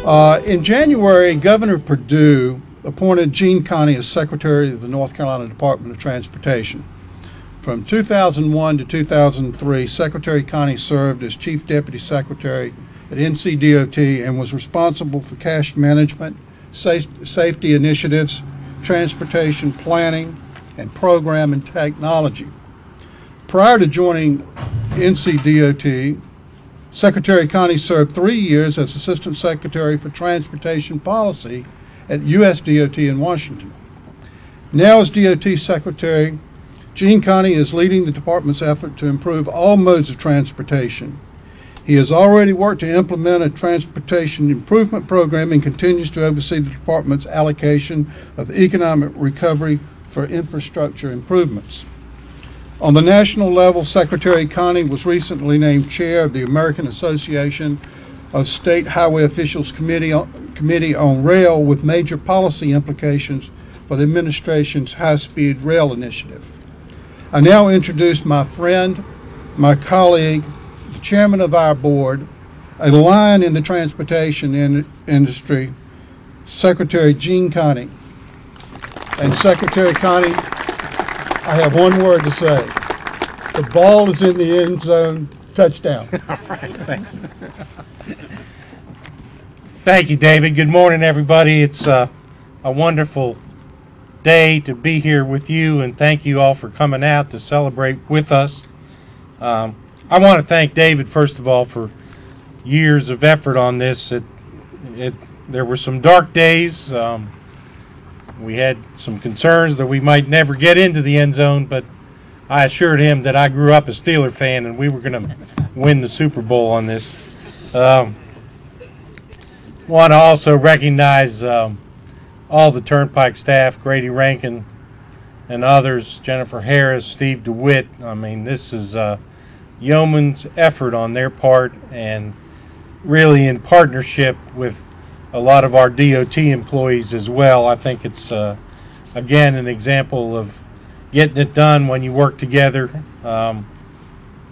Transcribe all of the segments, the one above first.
In January, Governor Perdue appointed Gene Conti as Secretary of the North Carolina Department of Transportation. From 2001 to 2003, Secretary Conti served as Chief Deputy Secretary at NCDOT and was responsible for cash management, safety initiatives, transportation planning, and program and technology. Prior to joining NCDOT, Secretary Conti served 3 years as Assistant Secretary for Transportation Policy at USDOT in Washington. Now as DOT Secretary, Gene Conti is leading the department's effort to improve all modes of transportation. He has already worked to implement a transportation improvement program and continues to oversee the department's allocation of economic recovery for infrastructure improvements. On the national level, Secretary Conti was recently named chair of the American Association of State Highway Officials Committee on Rail, with major policy implications for the administration's high-speed rail initiative. I now introduce my friend, my colleague, the chairman of our board, a lion in the transportation industry, Secretary Gene Conti. And Secretary Conti, I have one word to say. The ball is in the end zone. Touchdown. All right, thank you. Thank you, David. Good morning, everybody. It's a wonderful day to be here with you, and thank you all for coming out to celebrate with us. I want to thank David, first of all, for years of effort on this. There were some dark days. We had some concerns that we might never get into the end zone, but I assured him that I grew up a Steeler fan and we were going to win the Super Bowl on this. Want to also recognize all the Turnpike staff, Grady Rankin and others, Jennifer Harris, Steve DeWitt. I mean, this is yeoman's effort on their part, and really in partnership with a lot of our DOT employees as well. I think it's, again, an example of getting it done when you work together.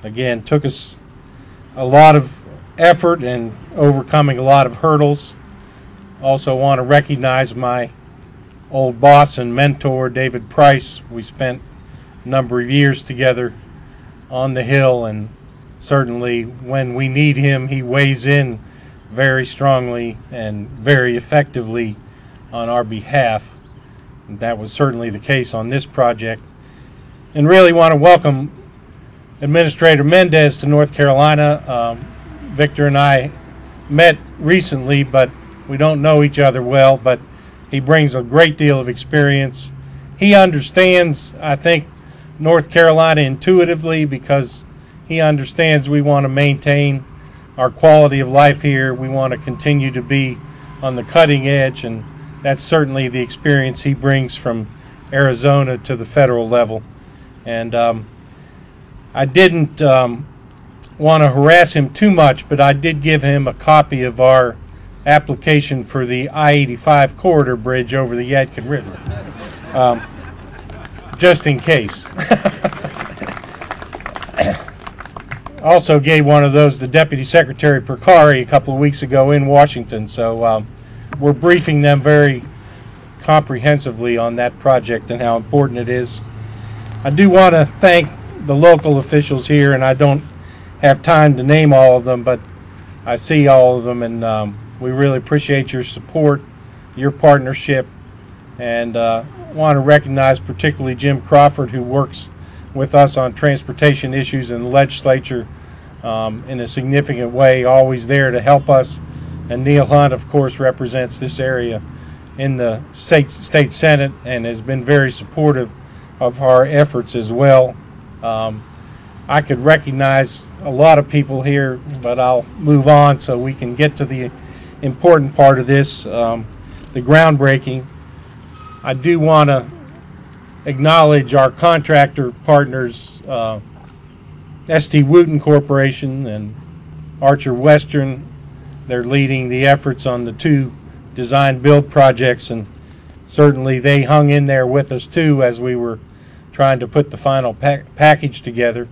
Again, took us a lot of effort and overcoming a lot of hurdles. Also want to recognize my old boss and mentor, David Price. We spent a number of years together on the Hill, and certainly when we need him, he weighs in very strongly and very effectively on our behalf. And that was certainly the case on this project. And really want to welcome Administrator Mendez to North Carolina. Victor and I met recently, but we don't know each other well, but he brings a great deal of experience. He understands, I think, North Carolina intuitively, because he understands we want to maintain our quality of life here. We want to continue to be on the cutting edge, and that's certainly the experience he brings from Arizona to the federal level. And I didn't want to harass him too much, but I did give him a copy of our application for the I-85 corridor bridge over the Yadkin River, just in case. Also gave one of those to Deputy Secretary Percari a couple of weeks ago in Washington, so we're briefing them very comprehensively on that project and how important it is. I do want to thank the local officials here, and I don't have time to name all of them, but I see all of them, and we really appreciate your support, your partnership, and want to recognize particularly Jim Crawford, who works with us on transportation issues in the legislature in a significant way, always there to help us. And Neil Hunt, of course, represents this area in the state Senate and has been very supportive of our efforts as well. I could recognize a lot of people here, but I'll move on so we can get to the important part of this, the groundbreaking. I do want to acknowledge our contractor partners, S.T. Wooten Corporation and Archer Western. They're leading the efforts on the two design build projects, and certainly they hung in there with us too as we were trying to put the final package together.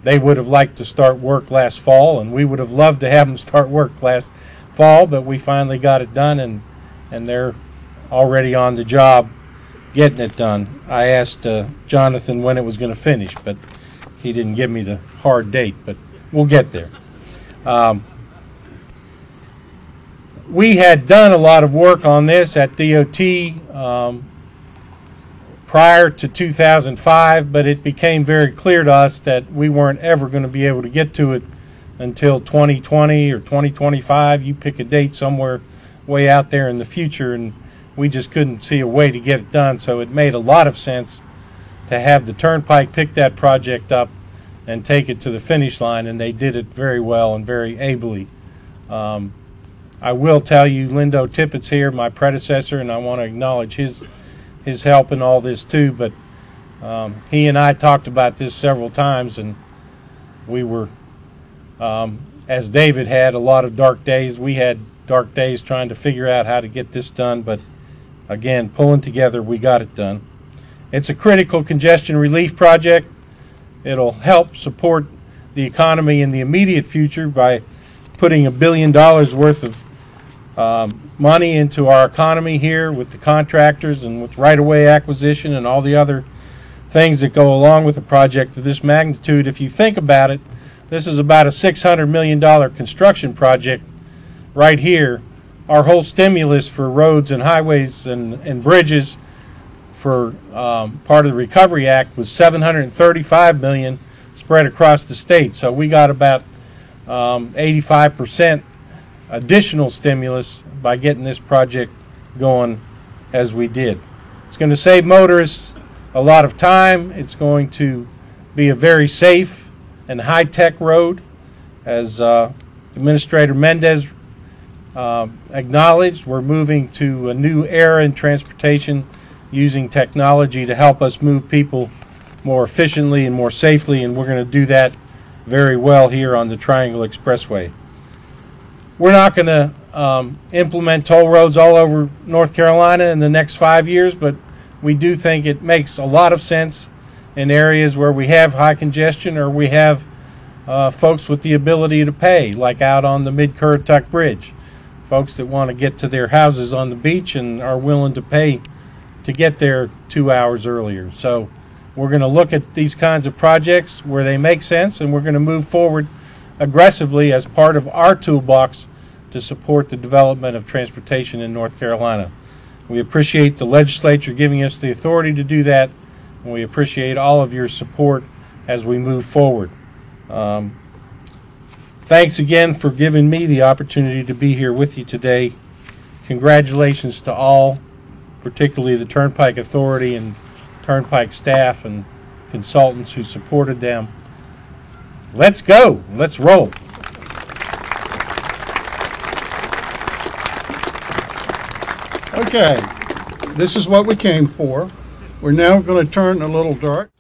They would have liked to start work last fall, and we would have loved to have them start work last fall, but we finally got it done, and they're already on the job getting it done. I asked Jonathan when it was going to finish, but he didn't give me the hard date, but we'll get there. We had done a lot of work on this at DOT prior to 2005, but it became very clear to us that we weren't ever going to be able to get to it until 2020 or 2025. You pick a date somewhere way out there in the future, and we just couldn't see a way to get it done. So it made a lot of sense to have the Turnpike pick that project up and take it to the finish line, and they did it very well and very ably. I will tell you, Lindo Tippett's here, my predecessor, and I want to acknowledge his help in all this too. But he and I talked about this several times, and we were, as David had a lot of dark days, we had dark days trying to figure out how to get this done. But again, pulling together, we got it done. It's a critical congestion relief project. It'll help support the economy in the immediate future by putting $1 billion worth of money into our economy here with the contractors and with right-of-way acquisition and all the other things that go along with a project of this magnitude. If you think about it, this is about a $600 million construction project right here. Our whole stimulus for roads and highways and bridges for part of the Recovery Act was $735 million spread across the state. So we got about 85% additional stimulus by getting this project going as we did. It's going to save motorists a lot of time. It's going to be a very safe and high-tech road, as Administrator Mendez acknowledged. We're moving to a new era in transportation using technology to help us move people more efficiently and more safely, and we're going to do that very well here on the Triangle Expressway. We're not going to implement toll roads all over North Carolina in the next 5 years, but we do think it makes a lot of sense in areas where we have high congestion or we have folks with the ability to pay, like out on the Mid-Currituck Bridge. Folks that want to get to their houses on the beach and are willing to pay to get there 2 hours earlier. So we're going to look at these kinds of projects where they make sense, and we're going to move forward aggressively as part of our toolbox to support the development of transportation in North Carolina. We appreciate the legislature giving us the authority to do that, and we appreciate all of your support as we move forward. Thanks again for giving me the opportunity to be here with you today. Congratulations to all, particularly the Turnpike Authority and Turnpike staff and consultants who supported them. Let's go. Let's roll. Okay, this is what we came for. We're now going to turn a little dark.